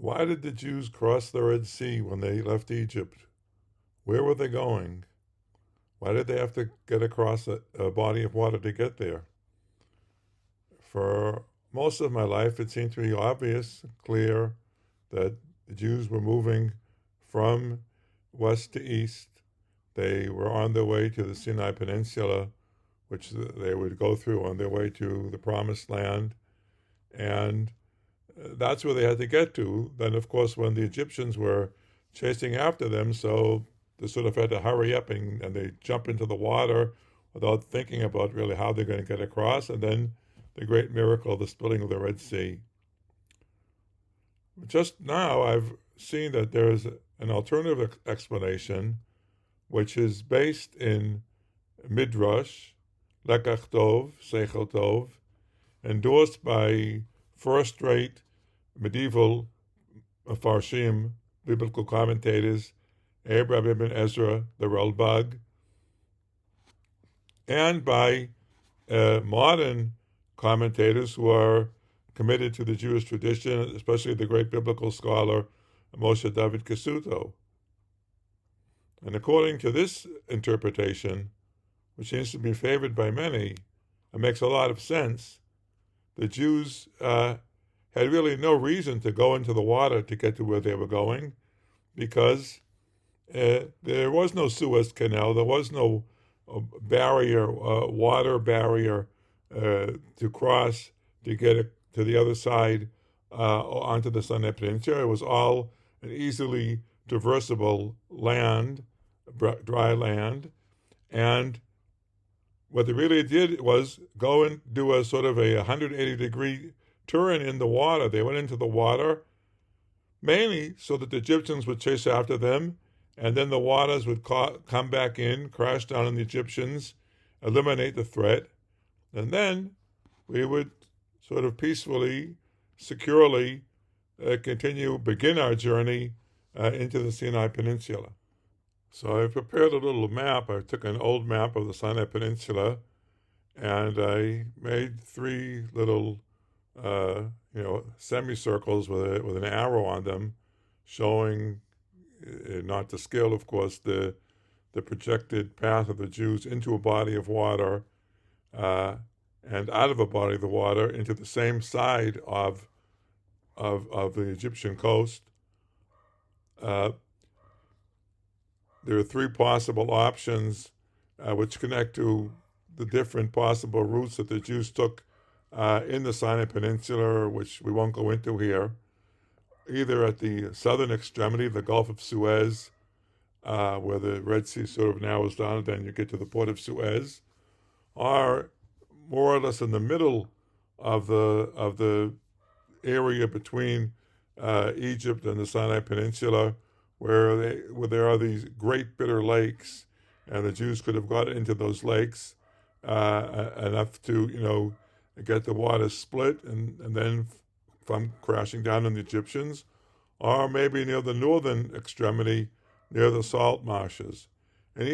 Why did the Jews cross the Red Sea when they left Egypt? Where were they going? Why did they have to get across a body of water to get there? For most of my life, it seemed to be obvious, clear, that the Jews were moving from west to east. They were on their way to the Sinai Peninsula, which they would go through on their way to the Promised Land. And that's where they had to get to. Then, of course, when the Egyptians were chasing after them, so they sort of had to hurry up and they jump into the water without thinking about really how they're going to get across. And then the great miracle, the splitting of the Red Sea. Just now, I've seen that there's an alternative explanation, which is based in midrash, lekach tov, seichel tov, endorsed by first-rate medieval farshim, biblical commentators, Abraham ibn Ezra, the Ralbag, and by modern commentators who are committed to the Jewish tradition, especially the great biblical scholar Moshe David Kasuto. And according to this interpretation, which seems to be favored by many, it makes a lot of sense. The Jews had really no reason to go into the water to get to where they were going, because there was no Suez Canal, there was no barrier, water barrier to cross to get to the other side onto the Sinai Peninsula. It was all an easily traversable land, dry land, and what they really did was go and do a sort of a 180-degree turn in the water. They went into the water mainly so that the Egyptians would chase after them, and then the waters would come back in, crash down on the Egyptians, eliminate the threat, and then we would sort of peacefully, securely begin our journey into the Sinai Peninsula. So I prepared a little map. I took an old map of the Sinai Peninsula, and I made three little, semicircles with an arrow on them, showing, not to scale, of course, the projected path of the Jews into a body of water, and out of a body of the water into the same side of the Egyptian coast. There are three possible options which connect to the different possible routes that the Jews took in the Sinai Peninsula, which we won't go into here, either at the southern extremity, the Gulf of Suez, where the Red Sea sort of narrows down, and then you get to the port of Suez, or more or less in the middle of the area between Egypt and the Sinai Peninsula, where there are these great bitter lakes, and the Jews could have got into those lakes enough to get the water split and then from crashing down on the Egyptians, or maybe near the northern extremity, near the salt marshes. And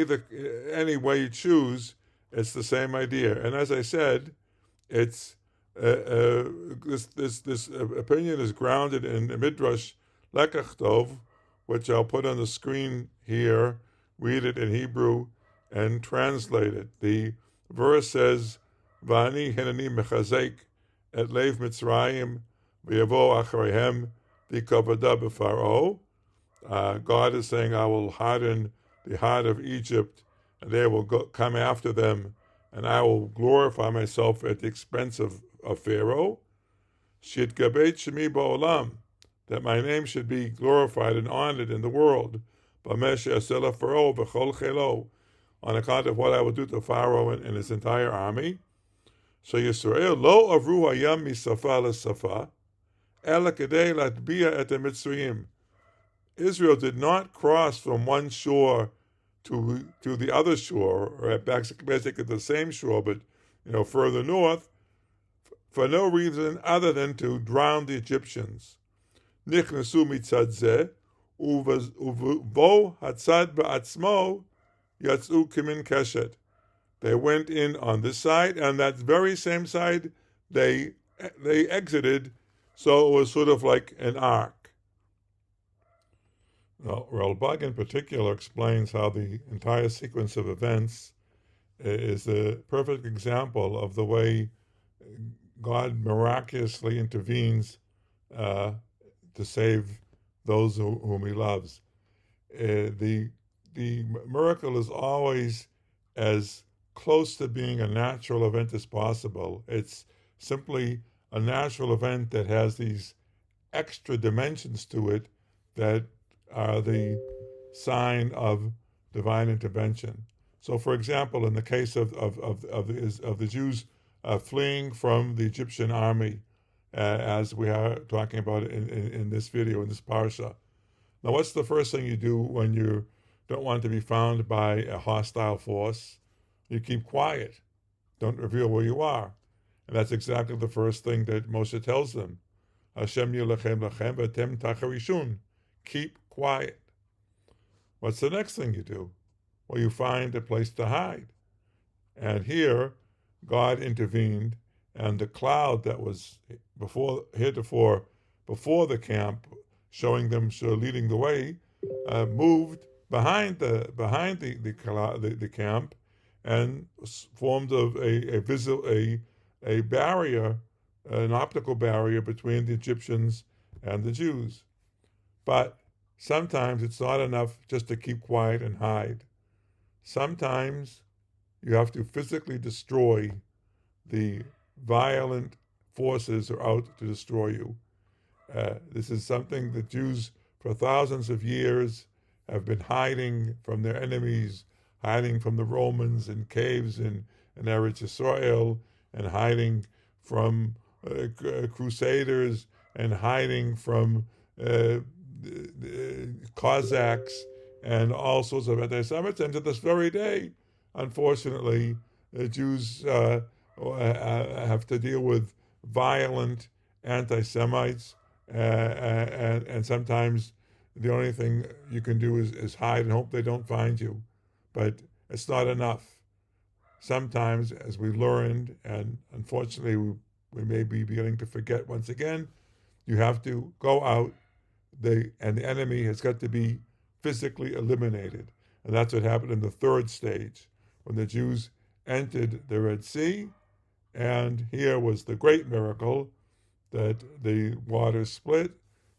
any way you choose, it's the same idea. And as I said, it's this opinion is grounded in midrash lekach tov, which I'll put on the screen here, read it in Hebrew, and translate it. The verse says, V'ani hineni mechazek et lev Mitzrayim v'yavo acharehem v'kavada b'Pharaoh. God is saying, I will harden the heart of Egypt, and they will come after them, and I will glorify myself at the expense of Pharaoh. Shitgabet shemi ba'olam, that my name should be glorified and honored in the world, on account of what I will do to Pharaoh and his entire army. So Yisrael lo avru hayam misafa lesafa, ela kedei latbia et mitzrayim. Israel did not cross from one shore to the other shore, or basically the same shore, but further north, for no reason other than to drown the Egyptians. Nichnasu mitzad zeh, uvo hatzad ba'atzmo yatzu kimin keshet. They went in on this side, and that very same side they exited, so it was sort of like an arc. Now, Ralbag in particular explains how the entire sequence of events is a perfect example of the way God miraculously intervenes to save those whom He loves. The miracle is always as close to being a natural event as possible. It's simply a natural event that has these extra dimensions to it that are the sign of divine intervention. So, for example, in the case of the Jews fleeing from the Egyptian army, as we are talking about in this video, in this parsha. Now, what's the first thing you do when you don't want to be found by a hostile force? You keep quiet. Don't reveal where you are. And that's exactly the first thing that Moshe tells them. Hashem yilachem lachem v'atem tacharishun. Keep quiet. What's the next thing you do? Well, you find a place to hide. And here, God intervened, and the cloud that was heretofore before the camp, showing them, leading the way, moved behind the camp, and formed a barrier, an optical barrier between the Egyptians and the Jews. But sometimes it's not enough just to keep quiet and hide. Sometimes you have to physically destroy the violent forces who are out to destroy you. This is something that Jews for thousands of years have been hiding from their enemies, hiding from the Romans in caves in Eretz Yisrael, and hiding from crusaders, and hiding from Cossacks and all sorts of anti-Semites. And to this very day, unfortunately, the Jews have to deal with violent anti-Semites, and sometimes the only thing you can do is hide and hope they don't find you. But it's not enough. Sometimes, as we learned, and unfortunately we may be beginning to forget once again, you have to go out, and the enemy has got to be physically eliminated. And that's what happened in the third stage, when the Jews entered the Red Sea, and here was the great miracle that the waters split,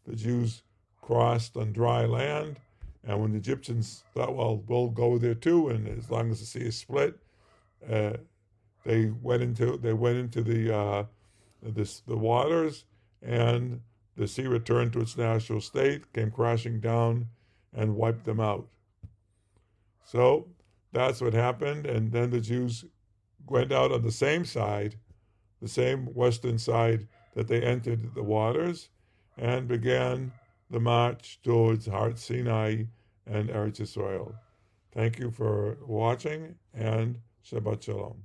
the Jews crossed on dry land, and when the Egyptians thought, well, we'll go there too, and as long as the sea is split, they went into the waters, and the sea returned to its natural state, came crashing down, and wiped them out. So that's what happened, and then the Jews went out on the same side, the same western side that they entered the waters, and began the march towards Har Sinai and Eretz Yisrael. Thank you for watching, and Shabbat Shalom.